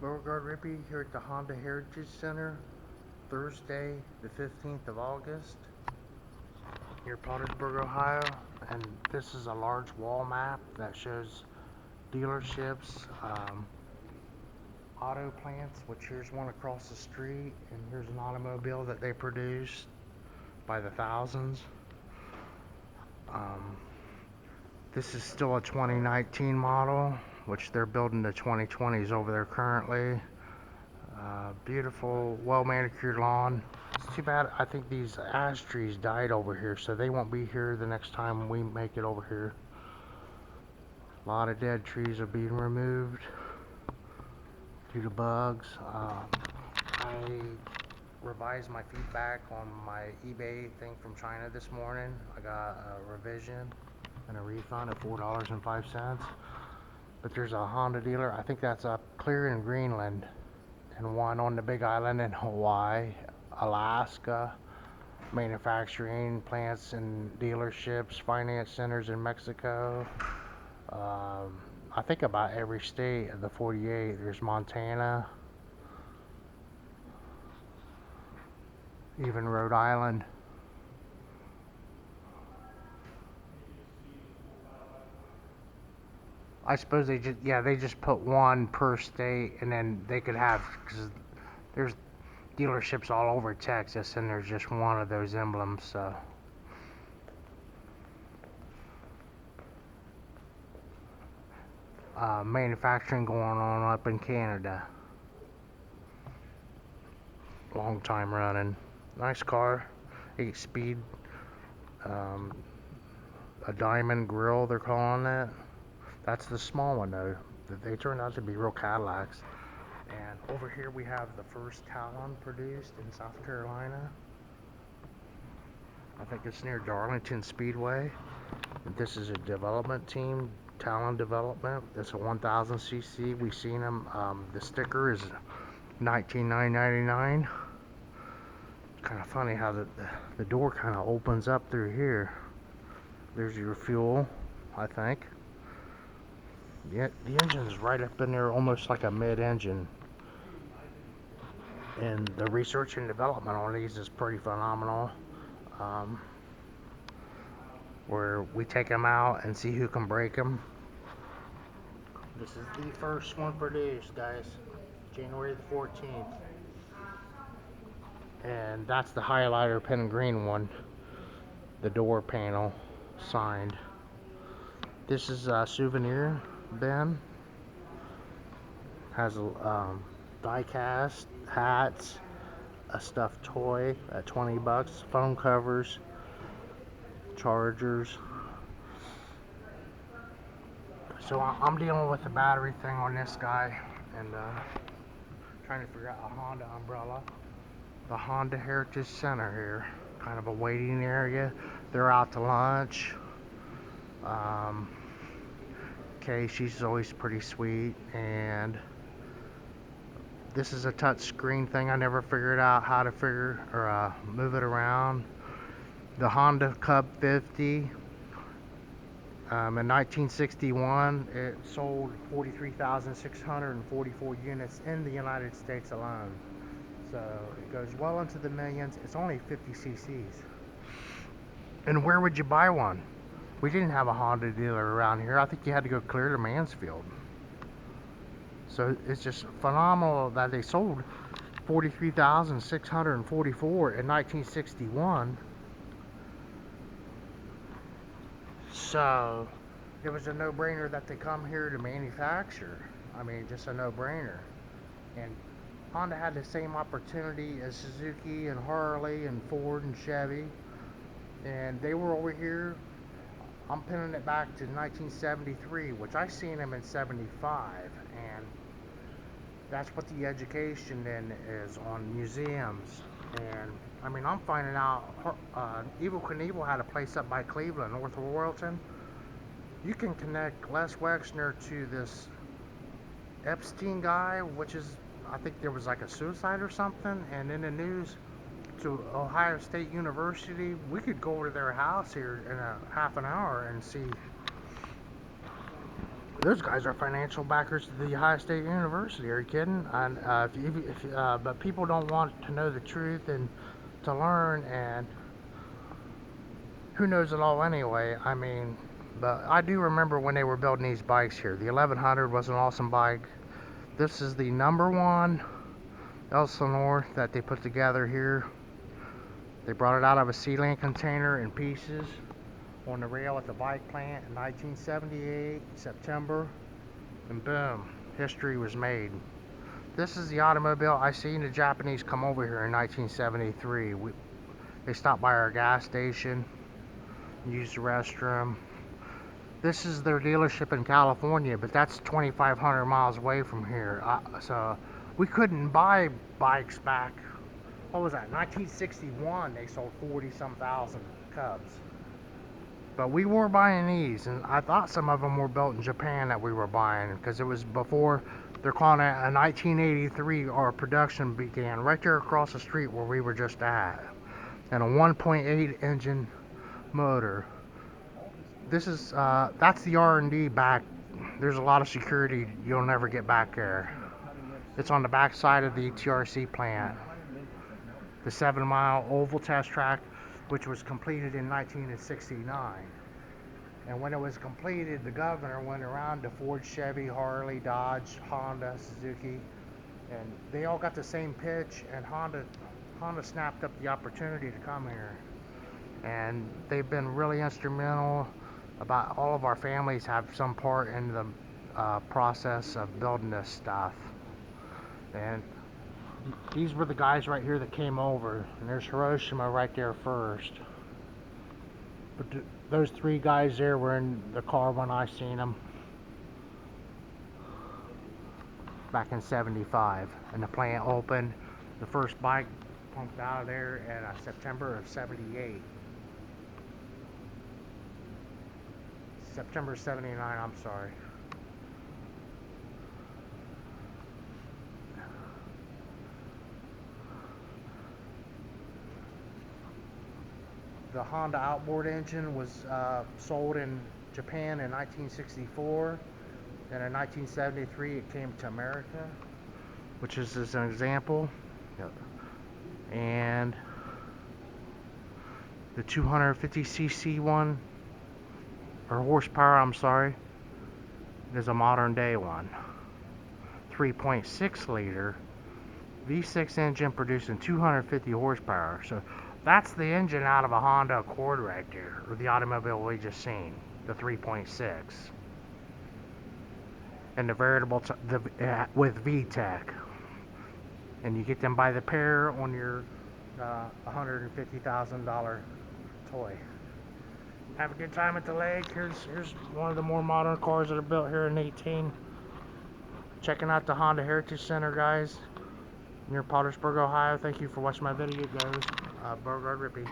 Beauregard Rippy here at the Honda Heritage Center, Thursday, the 15th of August, near Pottersburg, Ohio. And this is a large wall map that shows dealerships, auto plants, which here's one across the street, and here's an automobile that they produce by the thousands. Um, this is still a 2019 model, which they're building the 2020s over there currently. Beautiful, well manicured lawn. It's too bad. I think these ash trees died over here, so they won't be here the next time we make it over here. A lot of dead trees are being removed due to bugs. I revised my feedback on my eBay thing from China this morning. I got a revision and a refund of $4.05. But there's a Honda dealer. I think that's up clear in Greenland, and one on the Big Island in Hawaii, Alaska, manufacturing plants and dealerships, finance centers in Mexico. I think about every state of the 48. There's Montana, even Rhode Island. I suppose they just put one per state, and then they could have, because there's dealerships all over Texas, and there's just one of those emblems. So manufacturing going on up in Canada. Long time running. Nice car, 8-speed, um, a diamond grill they're calling it. That's the small one though. They turned out to be real Cadillacs. And over here we have the first Talon produced in South Carolina. I think it's near Darlington Speedway. This is a development team, Talon Development. It's a 1000cc. We've seen them. The sticker is $19,999. Kind of funny how the door kind of opens up through here. There's your fuel, I think. Yeah, the engine's right up in there, almost like a mid-engine. And the research and development on these is pretty phenomenal. Um, where we take them out and see who can break them. This is the first one produced, guys. January the 14th. And that's the highlighter pen and green one. The door panel signed. This is a souvenir bin. Has a die cast, hats, a stuffed toy at $20, phone covers, chargers. So I'm dealing with the battery thing on this guy, and trying to figure out a Honda umbrella. The Honda Heritage Center here, kind of a waiting area. They're out to lunch. Okay, she's always pretty sweet, and this is a touch screen thing. I never figured out how to move it around. The Honda Cub 50. In 1961, it sold 43,644 units in the United States alone. So it goes well into the millions. It's only 50 cc's. And where would you buy one? We didn't have a Honda dealer around here. I think you had to go clear to Mansfield. So it's just phenomenal that they sold 43,644 in 1961. So it was a no-brainer that they come here to manufacture. I mean, just a no-brainer. And Honda had the same opportunity as Suzuki and Harley and Ford and Chevy. And they were over here. I'm pinning it back to 1973, which I seen them in 75. And that's what the education then is on museums. And I mean, I'm finding out Evel Knievel had a place up by Cleveland, north of Royalton. You can connect Les Wexner to this Epstein guy, which is, I think there was like a suicide or something, and in the news to Ohio State University. We could go over to their house here in a half an hour and see Those guys are financial backers to the Ohio State University. Are you kidding? And but people don't want to know the truth and to learn, and who knows it all anyway. I mean, but I do remember when they were building these bikes here. The 1100 was an awesome bike. This is the #1 Elsinore that they put together here. They brought it out of a sealant container in pieces on the rail at the bike plant in 1978, September, and boom, history was made. This is the automobile I seen the Japanese come over here in 1973. They stopped by our gas station, used the restroom. This is their dealership in California, but that's 2,500 miles away from here. So we couldn't buy bikes back. What was that? 1961. They sold 40-some thousand Cubs. But we were buying these, and I thought some of them were built in Japan that we were buying, because it was before, they're calling it a 1983, our production began right there across the street where we were just at. And a 1.8 engine motor. This is, that's the R&D back. There's a lot of security you'll never get back there. It's on the back side of the TRC plant. The 7-mile oval test track, which was completed in 1969. And when it was completed, the governor went around to Ford, Chevy, Harley, Dodge, Honda, Suzuki, and they all got the same pitch, and Honda snapped up the opportunity to come here. And they've been really instrumental. About all of our families have some part in the process of building this stuff. And these were the guys right here that came over, and there's Hiroshima right there first. But those 3 guys there were in the car when I seen them back in '75, and the plant opened. The first bike pumped out of there in September of '78. September '79, I'm sorry. The Honda outboard engine was sold in Japan in 1964, and in 1973 it came to America, which is as an example. Yep. And the 250cc one, or horsepower, I'm sorry, is a modern day one. 3.6 liter V6 engine producing 250 horsepower. So that's the engine out of a Honda Accord right there, or the automobile we just seen, the 3.6. And the variable with VTEC. And you get them by the pair on your $150,000 toy. Have a good time at the lake. Here's one of the more modern cars that are built here in 18. Checking out the Honda Heritage Center, guys, near Pottersburg, Ohio. Thank you for watching my video, guys. Burgard Rippy.